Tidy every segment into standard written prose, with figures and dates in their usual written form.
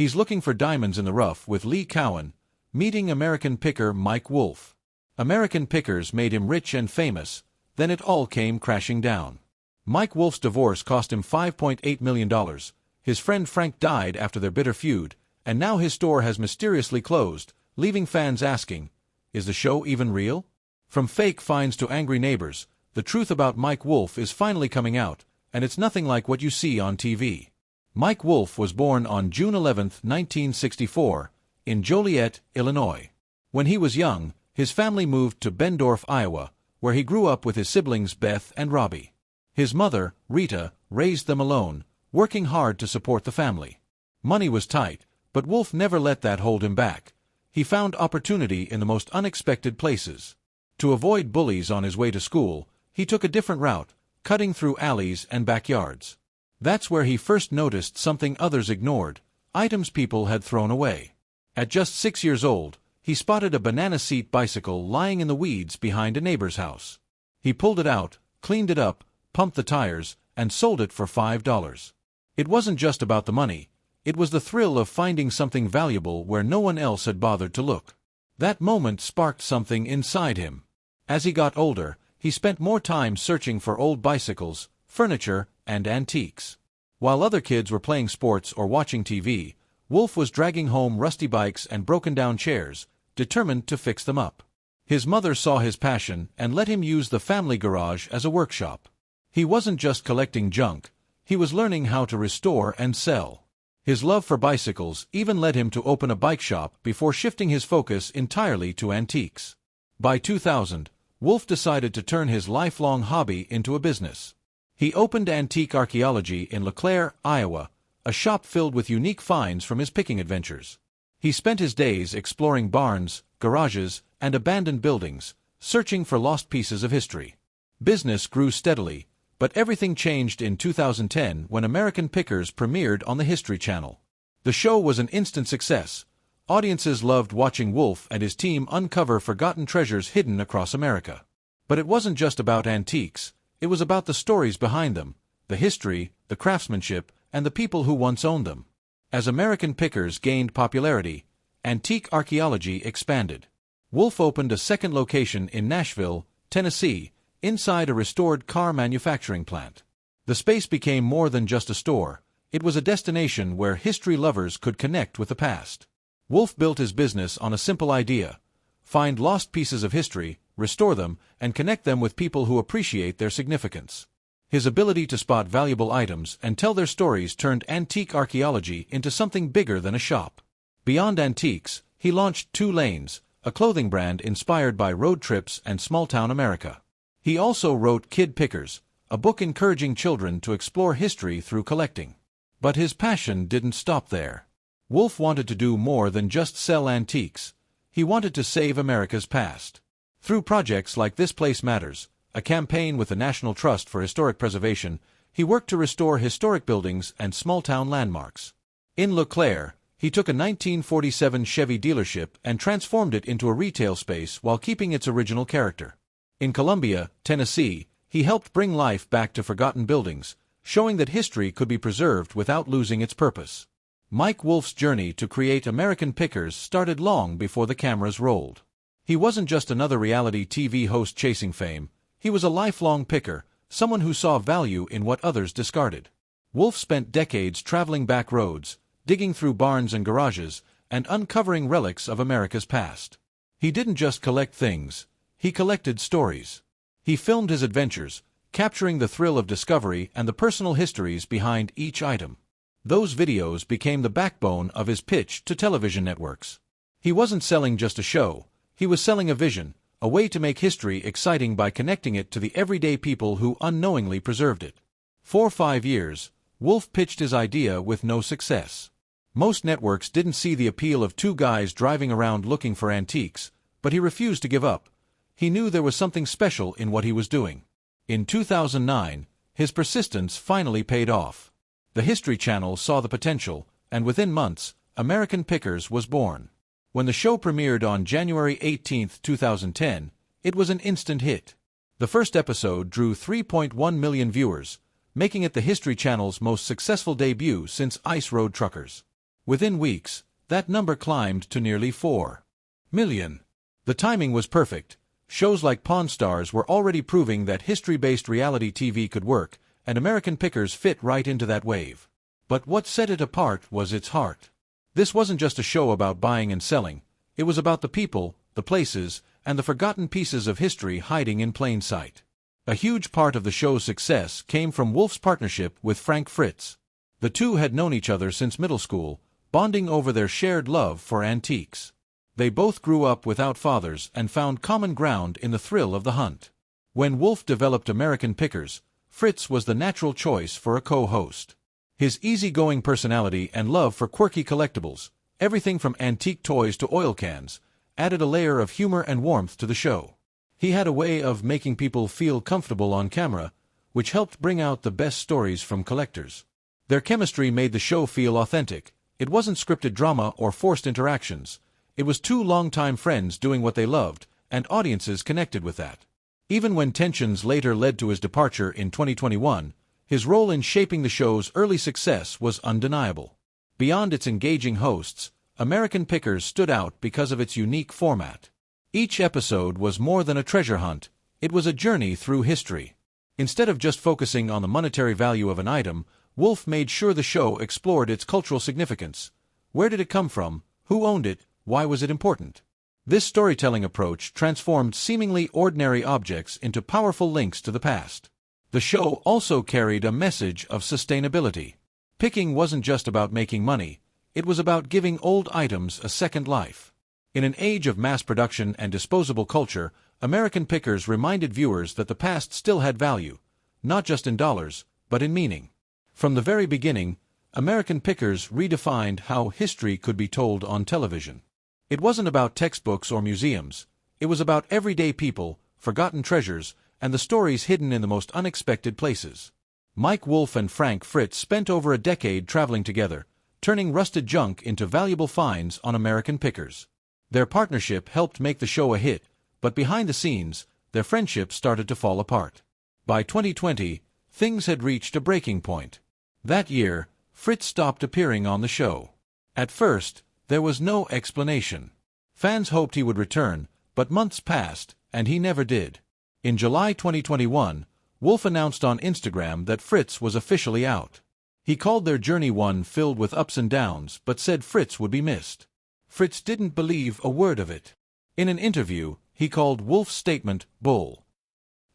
He's looking for diamonds in the rough with Lee Cowan, meeting American picker Mike Wolfe. American pickers made him rich and famous, then it all came crashing down. Mike Wolfe's divorce cost him $5.8 million. His friend Frank died after their bitter feud, and now his store has mysteriously closed, leaving fans asking, is the show even real? From fake finds to angry neighbors, the truth about Mike Wolfe is finally coming out, and it's nothing like what you see on TV. Mike Wolfe was born on June 11, 1964, in Joliet, Illinois. When he was young, his family moved to Bendorf, Iowa, where he grew up with his siblings Beth and Robbie. His mother, Rita, raised them alone, working hard to support the family. Money was tight, but Wolfe never let that hold him back. He found opportunity in the most unexpected places. To avoid bullies on his way to school, he took a different route, cutting through alleys and backyards. That's where he first noticed something others ignored, items people had thrown away. At just 6 years old, he spotted a banana seat bicycle lying in the weeds behind a neighbor's house. He pulled it out, cleaned it up, pumped the tires, and sold it for $5. It wasn't just about the money, it was the thrill of finding something valuable where no one else had bothered to look. That moment sparked something inside him. As he got older, he spent more time searching for old bicycles, furniture, and antiques. While other kids were playing sports or watching TV, Wolfe was dragging home rusty bikes and broken-down chairs, determined to fix them up. His mother saw his passion and let him use the family garage as a workshop. He wasn't just collecting junk, he was learning how to restore and sell. His love for bicycles even led him to open a bike shop before shifting his focus entirely to antiques. By 2000, Wolfe decided to turn his lifelong hobby into a business. He opened Antique Archaeology in LeClaire, Iowa, a shop filled with unique finds from his picking adventures. He spent his days exploring barns, garages, and abandoned buildings, searching for lost pieces of history. Business grew steadily, but everything changed in 2010 when American Pickers premiered on the History Channel. The show was an instant success. Audiences loved watching Wolfe and his team uncover forgotten treasures hidden across America. But it wasn't just about antiques, it was about the stories behind them, the history, the craftsmanship, and the people who once owned them. As American Pickers gained popularity, antique archaeology expanded. Wolfe opened a second location in Nashville, Tennessee, inside a restored car manufacturing plant. The space became more than just a store, it was a destination where history lovers could connect with the past. Wolfe built his business on a simple idea: find lost pieces of history, restore them, and connect them with people who appreciate their significance. His ability to spot valuable items and tell their stories turned antique archaeology into something bigger than a shop. Beyond antiques, he launched Two Lanes, a clothing brand inspired by road trips and small-town America. He also wrote Kid Pickers, a book encouraging children to explore history through collecting. But his passion didn't stop there. Wolfe wanted to do more than just sell antiques. He wanted to save America's past. Through projects like This Place Matters, a campaign with the National Trust for Historic Preservation, he worked to restore historic buildings and small-town landmarks. In LeClaire, he took a 1947 Chevy dealership and transformed it into a retail space while keeping its original character. In Columbia, Tennessee, he helped bring life back to forgotten buildings, showing that history could be preserved without losing its purpose. Mike Wolfe's journey to create American Pickers started long before the cameras rolled. He wasn't just another reality TV host chasing fame, he was a lifelong picker, someone who saw value in what others discarded. Wolfe spent decades traveling back roads, digging through barns and garages, and uncovering relics of America's past. He didn't just collect things, he collected stories. He filmed his adventures, capturing the thrill of discovery and the personal histories behind each item. Those videos became the backbone of his pitch to television networks. He wasn't selling just a show, he was selling a vision, a way to make history exciting by connecting it to the everyday people who unknowingly preserved it. For 5 years, Wolfe pitched his idea with no success. Most networks didn't see the appeal of two guys driving around looking for antiques, but he refused to give up. He knew there was something special in what he was doing. In 2009, his persistence finally paid off. The History Channel saw the potential, and within months, American Pickers was born. When the show premiered on January 18, 2010, it was an instant hit. The first episode drew 3.1 million viewers, making it the History Channel's most successful debut since Ice Road Truckers. Within weeks, that number climbed to nearly 4 million. The timing was perfect. Shows like Pawn Stars were already proving that history-based reality TV could work, and American Pickers fit right into that wave. But what set it apart was its heart. This wasn't just a show about buying and selling. It was about the people, the places, and the forgotten pieces of history hiding in plain sight. A huge part of the show's success came from Wolfe's partnership with Frank Fritz. The two had known each other since middle school, bonding over their shared love for antiques. They both grew up without fathers and found common ground in the thrill of the hunt. When Wolfe developed American Pickers, Fritz was the natural choice for a co-host. His easygoing personality and love for quirky collectibles, everything from antique toys to oil cans, added a layer of humor and warmth to the show. He had a way of making people feel comfortable on camera, which helped bring out the best stories from collectors. Their chemistry made the show feel authentic. It wasn't scripted drama or forced interactions. It was two longtime friends doing what they loved, and audiences connected with that. Even when tensions later led to his departure in 2021, his role in shaping the show's early success was undeniable. Beyond its engaging hosts, American Pickers stood out because of its unique format. Each episode was more than a treasure hunt. It was a journey through history. Instead of just focusing on the monetary value of an item, Wolfe made sure the show explored its cultural significance. Where did it come from? Who owned it? Why was it important? This storytelling approach transformed seemingly ordinary objects into powerful links to the past. The show also carried a message of sustainability. Picking wasn't just about making money. It was about giving old items a second life. In an age of mass production and disposable culture, American Pickers reminded viewers that the past still had value, not just in dollars, but in meaning. From the very beginning, American Pickers redefined how history could be told on television. It wasn't about textbooks or museums. It was about everyday people, forgotten treasures, and the stories hidden in the most unexpected places. Mike Wolfe and Frank Fritz spent over a decade traveling together, turning rusted junk into valuable finds on American Pickers. Their partnership helped make the show a hit, but behind the scenes, their friendship started to fall apart. By 2020, things had reached a breaking point. That year, Fritz stopped appearing on the show. At first, there was no explanation. Fans hoped he would return, but months passed, and he never did. In July 2021, Wolfe announced on Instagram that Fritz was officially out. He called their journey one filled with ups and downs, but said Fritz would be missed. Fritz didn't believe a word of it. In an interview, he called Wolfe's statement bull.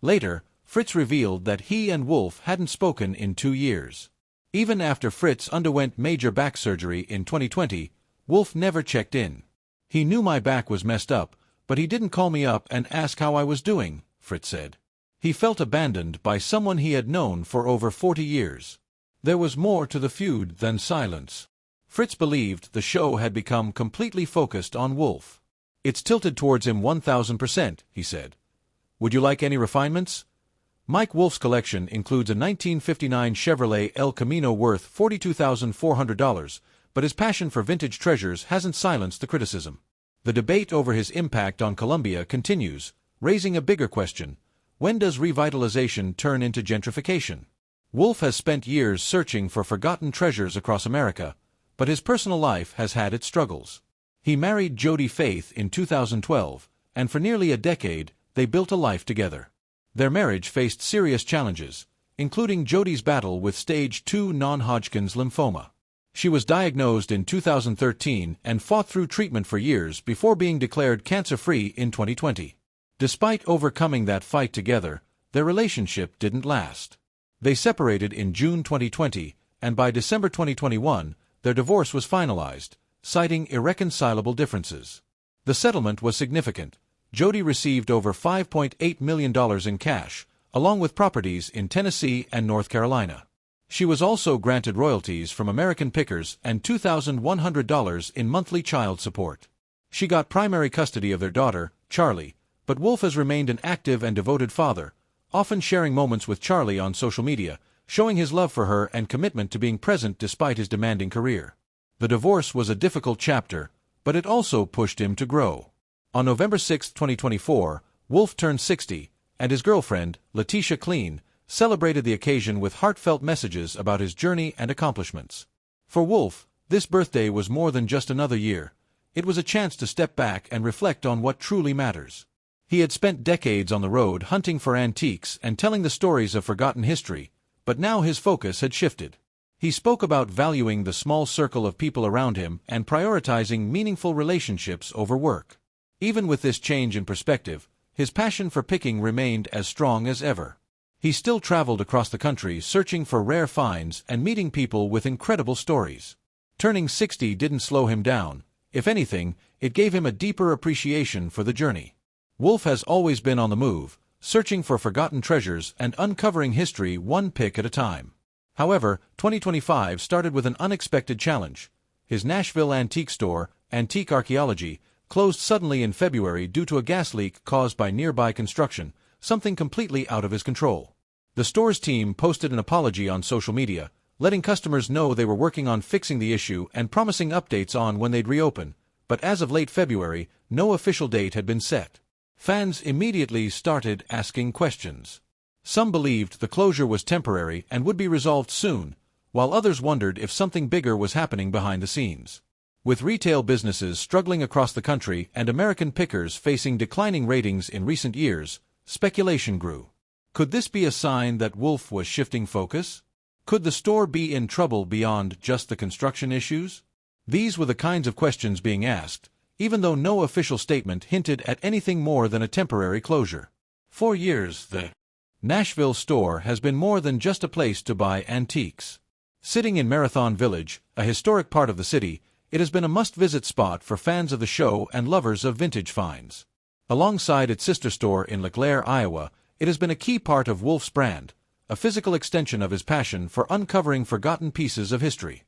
Later, Fritz revealed that he and Wolfe hadn't spoken in 2 years. Even after Fritz underwent major back surgery in 2020, Wolfe never checked in. He knew my back was messed up, but he didn't call me up and ask how I was doing, Fritz said. He felt abandoned by someone he had known for over 40 years. There was more to the feud than silence. Fritz believed the show had become completely focused on Wolfe. It's tilted towards him 1000%, he said. Would you like any refinements? Mike Wolfe's collection includes a 1959 Chevrolet El Camino worth $42,400, but his passion for vintage treasures hasn't silenced the criticism. The debate over his impact on Colombia continues, raising a bigger question. When does revitalization turn into gentrification? Wolfe has spent years searching for forgotten treasures across America, but his personal life has had its struggles. He married Jody Faith in 2012, and for nearly a decade, they built a life together. Their marriage faced serious challenges, including Jody's battle with stage 2 non-Hodgkin's lymphoma. She was diagnosed in 2013 and fought through treatment for years before being declared cancer-free in 2020. Despite overcoming that fight together, their relationship didn't last. They separated in June 2020, and by December 2021, their divorce was finalized, citing irreconcilable differences. The settlement was significant. Jody received over $5.8 million in cash, along with properties in Tennessee and North Carolina. She was also granted royalties from American Pickers and $2,100 in monthly child support. She got primary custody of their daughter, Charlie, but Wolfe has remained an active and devoted father, often sharing moments with Charlie on social media, showing his love for her and commitment to being present despite his demanding career. The divorce was a difficult chapter, but it also pushed him to grow. On November 6, 2024, Wolfe turned 60, and his girlfriend, Letitia Clean, celebrated the occasion with heartfelt messages about his journey and accomplishments. For Wolfe, This birthday was more than just another year. It was a chance to step back and reflect on what truly matters. He had spent decades on the road hunting for antiques and telling the stories of forgotten history, but now his focus had shifted. He spoke about valuing the small circle of people around him and prioritizing meaningful relationships over work. Even with this change in perspective, his passion for picking remained as strong as ever. He still traveled across the country searching for rare finds and meeting people with incredible stories. Turning 60 didn't slow him down. If anything, it gave him a deeper appreciation for the journey. Wolfe has always been on the move, searching for forgotten treasures and uncovering history one pick at a time. However, 2025 started with an unexpected challenge. His Nashville antique store, Antique Archaeology, closed suddenly in February due to a gas leak caused by nearby construction, something completely out of his control. The store's team posted an apology on social media, letting customers know they were working on fixing the issue and promising updates on when they'd reopen, but as of late February, no official date had been set. Fans immediately started asking questions. Some believed the closure was temporary and would be resolved soon, while others wondered if something bigger was happening behind the scenes. With retail businesses struggling across the country and American pickers facing declining ratings in recent years, speculation grew. Could this be a sign that Wolfe was shifting focus? Could the store be in trouble beyond just the construction issues? These were the kinds of questions being asked, even though no official statement hinted at anything more than a temporary closure. For years, the Nashville store has been more than just a place to buy antiques. Sitting in Marathon Village, a historic part of the city, it has been a must-visit spot for fans of the show and lovers of vintage finds. Alongside its sister store in LeClaire, Iowa, it has been a key part of Wolfe's brand, a physical extension of his passion for uncovering forgotten pieces of history.